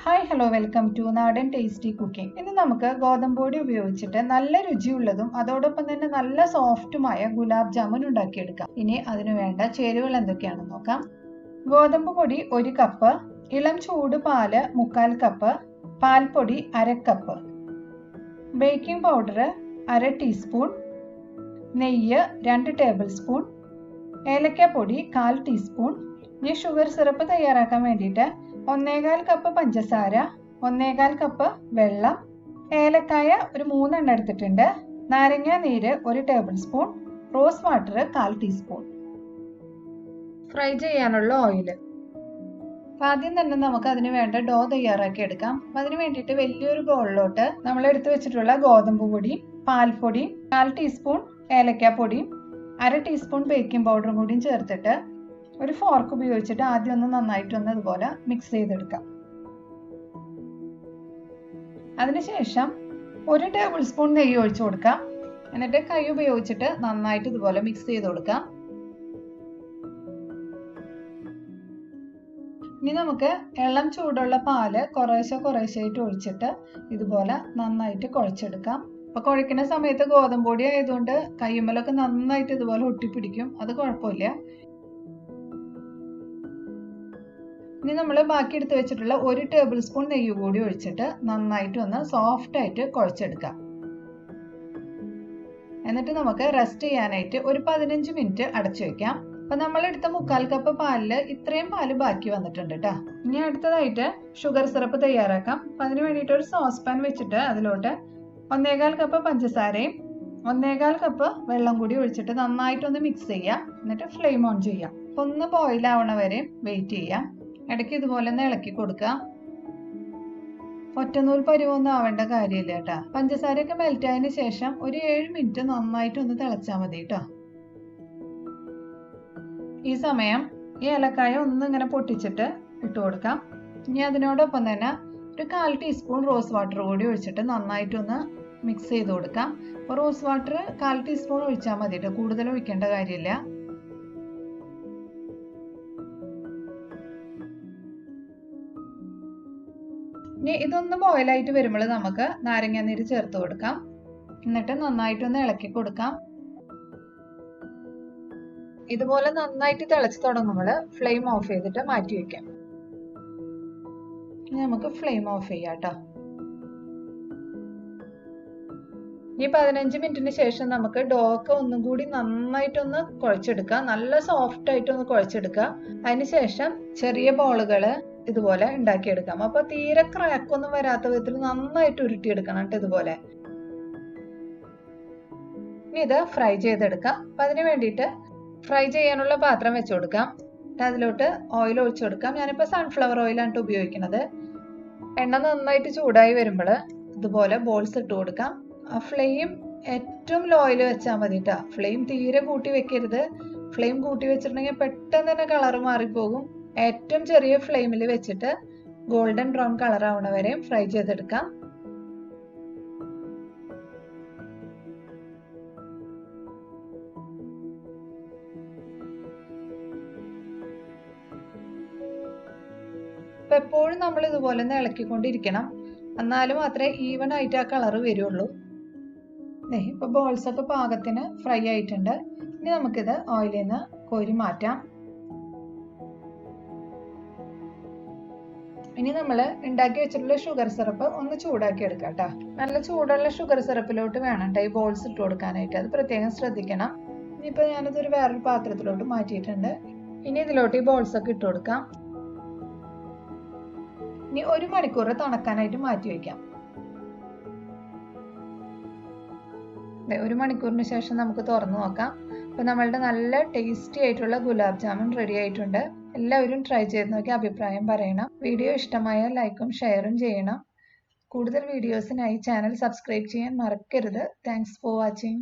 Hi hello welcome to നാടൻ tasty cooking. ഇന്ന് നമുക്ക് ഗോതമ്പ് പൊടി ഉപയോഗിച്ചിട്ട് നല്ല രുചിയുള്ളതും അതോടൊപ്പം തന്നെ നല്ല സോഫ്റ്റുമായ ഗുലാബ് ജാമുൻ ഉണ്ടാക്കിയെടുക്കാം. ഇനി അതിനു വേണ്ട ചേരുവകൾ എന്തൊക്കെയാണെന്ന് നോക്കാം. ഗോതമ്പ് പൊടി 1 കപ്പ്, ഇളം ചൂട് പാല് 1/4 കപ്പ്, പാൽപ്പൊടി 1/2 കപ്പ്, ബേക്കിംഗ് പൗഡർ 1/2 ടീസ്പൂൺ, നെയ്യ് 2 ടേബിൾ സ്പൂൺ, ഏലക്കപ്പൊടി 1/4 ടീസ്പൂൺ. ഇനി ഷുഗർ സിറപ്പ് തയ്യാറാക്കാൻ വേണ്ടിയിട്ട് 1/4 കപ്പ് പഞ്ചസാര, 1/4 കപ്പ് വെള്ളം, ഏലക്കായ ഒരു 3 എണ്ണം എടുത്തിട്ടുണ്ട്, നാരങ്ങ നീര് 1 table spoon, rose water 1/4 teaspoon. Fry ചെയ്യാനുള്ള ഓയിൽ. ആദ്യം തന്നെ നമുക്ക് അതിന് വേണ്ട ഡോ തയ്യാറാക്കി എടുക്കാം. അതിന് വേണ്ടിയിട്ട് വലിയൊരു ബൗളിലോട്ട് നമ്മൾ എടുത്തു വെച്ചിട്ടുള്ള ഗോതമ്പ് പൊടി, പാൽപ്പൊടി, 1/4 ടീസ്പൂൺ ഏലക്കാപ്പൊടി, 1/2 ടീസ്പൂൺ ബേക്കിംഗ് പൗഡറും കൂടിയും ചേർത്തിട്ട് ഒരു ഫോർക്ക് ഉപയോഗിച്ചിട്ട് ആദ്യം ഒന്ന് നന്നായിട്ടൊന്ന് ഇതുപോലെ മിക്സ് ചെയ്തെടുക്കാം. അതിനുശേഷം 1 ടേബിൾ സ്പൂൺ നെയ്യ് ഒഴിച്ചു കൊടുക്കാം. എന്നിട്ട് കൈ ഉപയോഗിച്ചിട്ട് നന്നായിട്ട് ഇതുപോലെ മിക്സ് ചെയ്ത് കൊടുക്കാം. ഇനി നമുക്ക് ഇളം ചൂടുള്ള പാല് കുറേശ്ശായിട്ട് ഒഴിച്ചിട്ട് ഇതുപോലെ നന്നായിട്ട് കുഴച്ചെടുക്കാം. അപ്പൊ കുഴക്കുന്ന സമയത്ത് ഗോതമ്പ് പൊടി ആയതുകൊണ്ട് കൈമലൊക്കെ നന്നായിട്ട് ഇതുപോലെ ഒട്ടിപ്പിടിക്കും, അത് കുഴപ്പമില്ല. ഇനി നമ്മൾ ബാക്കി എടുത്ത് വെച്ചിട്ടുള്ള 1 ടേബിൾ സ്പൂൺ നെയ്യ് കൂടി ഒഴിച്ചിട്ട് നന്നായിട്ട് ഒന്ന് സോഫ്റ്റ് ആയിട്ട് കുഴച്ചെടുക്കാം. എന്നിട്ട് നമുക്ക് റെസ്റ്റ് ചെയ്യാനായിട്ട് ഒരു 15 മിനിറ്റ് അടച്ചു വെക്കാം. അപ്പൊ നമ്മൾ എടുത്ത 1/4 കപ്പ് പാലില് ഇത്രയും പാല് ബാക്കി വന്നിട്ടുണ്ട് കേട്ടോ. ഇനി അടുത്തതായിട്ട് ഷുഗർ സിറപ്പ് തയ്യാറാക്കാം. അപ്പൊ അതിന് വേണ്ടിയിട്ട് ഒരു സോസ് പാൻ വെച്ചിട്ട് അതിലോട്ട് 1/4 കപ്പ് പഞ്ചസാരയും 1/4 കപ്പ് വെള്ളം കൂടി ഒഴിച്ചിട്ട് നന്നായിട്ടൊന്ന് മിക്സ് ചെയ്യാം. എന്നിട്ട് ഫ്ലെയിം ഓൺ ചെയ്യാം. ഒന്ന് ബോയിൽ ആവണ വരെ വെയിറ്റ് ചെയ്യാം. ഇടയ്ക്ക് ഇതുപോലെ ഒന്ന് ഇളക്കി കൊടുക്കാം. ഒറ്റനൂൽ പരുവൊന്നും ആവേണ്ട കാര്യമില്ല കേട്ടോ. പഞ്ചസാരയൊക്കെ മെൽറ്റ് ആയതിനു ശേഷം ഒരു 7 മിനിറ്റ് നന്നായിട്ടൊന്ന് തിളച്ചാൽ മതി കേട്ടോ. ഈ സമയം ഈ ഏലക്കായ ഒന്ന് ഇങ്ങനെ പൊട്ടിച്ചിട്ട് ഇട്ട് കൊടുക്കാം. ഇനി അതിനോടൊപ്പം തന്നെ ഒരു 1/4 ടീസ്പൂൺ റോസ് വാട്ടർ കൂടി ഒഴിച്ചിട്ട് നന്നായിട്ടൊന്ന് മിക്സ് ചെയ്ത് കൊടുക്കാം. അപ്പോൾ റോസ് വാട്ടർ 1/4 ടീസ്പൂൺ ഒഴിച്ചാൽ മതി കേട്ടോ, കൂടുതൽ ഒഴിക്കേണ്ട കാര്യമില്ല. ഇനി ഇതൊന്ന് ബോയിലായിട്ട് വരുമ്പോൾ നമുക്ക് നാരങ്ങ നീര് ചേർത്ത് കൊടുക്കാം. എന്നിട്ട് നന്നായിട്ടൊന്ന് ഇളക്കി കൊടുക്കാം. ഇതുപോലെ നന്നായിട്ട് തിളച്ച് തുടങ്ങുമ്പോൾ ഫ്ലെയിം ഓഫ് ചെയ്തിട്ട് മാറ്റി വെക്കാം. ഇനി നമുക്ക് ഫ്ലെയിം ഓഫ് ചെയ്യാം കേട്ടോ. ഇനി 15 മിനിറ്റിന് ശേഷം നമുക്ക് ഡോ ഒക്കെ ഒന്നും കൂടി നന്നായിട്ടൊന്ന് കുഴച്ചെടുക്കാം. നല്ല സോഫ്റ്റ് ആയിട്ടൊന്ന് കുഴച്ചെടുക്കുക. അതിനുശേഷം ചെറിയ ബോളുകള് ഇതുപോലെ ഉണ്ടാക്കിയെടുക്കാം. അപ്പൊ തീരെ ക്രാക്കൊന്നും വരാത്ത വിധത്തിൽ നന്നായിട്ട് ഉരുട്ടിയെടുക്കണം കേട്ടോ ഇതുപോലെ. ഇനി ഇത് ഫ്രൈ ചെയ്തെടുക്കാം. അപ്പൊ അതിന് വേണ്ടിയിട്ട് ഫ്രൈ ചെയ്യാനുള്ള പാത്രം വെച്ചു കൊടുക്കാം. അതിലോട്ട് ഓയിൽ ഒഴിച്ചു കൊടുക്കാം. ഞാനിപ്പോ സൺഫ്ലവർ ഓയിലാണ് ഉപയോഗിക്കുന്നത്. എണ്ണ നന്നായിട്ട് ചൂടായി വരുമ്പോൾ ഇതുപോലെ ബോൾസ് ഇട്ട് കൊടുക്കാം. ആ ഫ്ലെയിം ഏറ്റവും ലോയിൽ വെച്ചാൽ മതി കേട്ടോ. ഫ്ലെയിം തീരെ കൂട്ടി വെക്കരുത്. ഫ്ലെയിം കൂട്ടി വെച്ചിട്ടുണ്ടെങ്കിൽ പെട്ടെന്ന് തന്നെ കളർ മാറിപ്പോകും. ഏറ്റവും ചെറിയ ഫ്ലെയിമിൽ വെച്ചിട്ട് ഗോൾഡൻ ബ്രൗൺ കളർ ആവണ വരെ ഫ്രൈ ചെയ്തെടുക്കാം. അപ്പൊ എപ്പോഴും നമ്മൾ ഇതുപോലെ ഒന്ന് ഇളക്കിക്കൊണ്ടിരിക്കണം. എന്നാലും മാത്രമേ ഈവൻ ആയിട്ട് ആ കളർ വരുള്ളൂ. ഇപ്പൊ ബോൾസ് ഒക്കെ പാകത്തിന് ഫ്രൈ ആയിട്ടുണ്ട്. ഇനി നമുക്കിത് ഓയിലിൽ നിന്ന് കോരി മാറ്റാം. ഇനി നമ്മൾ ഉണ്ടാക്കി വെച്ചിട്ടുള്ള ഷുഗർ സിറപ്പ് ഒന്ന് ചൂടാക്കി എടുക്കാം കേട്ടോ. നല്ല ചൂടുള്ള ഷുഗർ സിറപ്പിലോട്ട് വേണം കേട്ടോ ഈ ബോൾസ് ഇട്ട് കൊടുക്കാനായിട്ട്. അത് പ്രത്യേകം ശ്രദ്ധിക്കണം. ഇനിയിപ്പോൾ ഞാനിതൊരു വേറൊരു പാത്രത്തിലോട്ട് മാറ്റിയിട്ടുണ്ട്. ഇനി ഇതിലോട്ട് ഈ ബോൾസ് ഒക്കെ ഇട്ട് കൊടുക്കാം. ഇനി 1 മണിക്കൂർ തണുക്കാനായിട്ട് മാറ്റി വയ്ക്കാം. 1 മണിക്കൂറിന് ശേഷം നമുക്ക് തുറന്നു നോക്കാം. അപ്പൊ നമ്മളുടെ നല്ല ടേസ്റ്റി ആയിട്ടുള്ള ഗുലാബ് ജാമുൻ റെഡി ആയിട്ടുണ്ട്. എല്ലാവരും ട്രൈ ചെയ്ത് നോക്കി അഭിപ്രായം പറയണം. വീഡിയോ ഇഷ്ടമായാൽ ലൈക്കും ഷെയറും ചെയ്യണം. കൂടുതൽ വീഡിയോസിനായി ചാനൽ സബ്സ്ക്രൈബ് ചെയ്യാൻ മറക്കരുത്. Thanks for watching.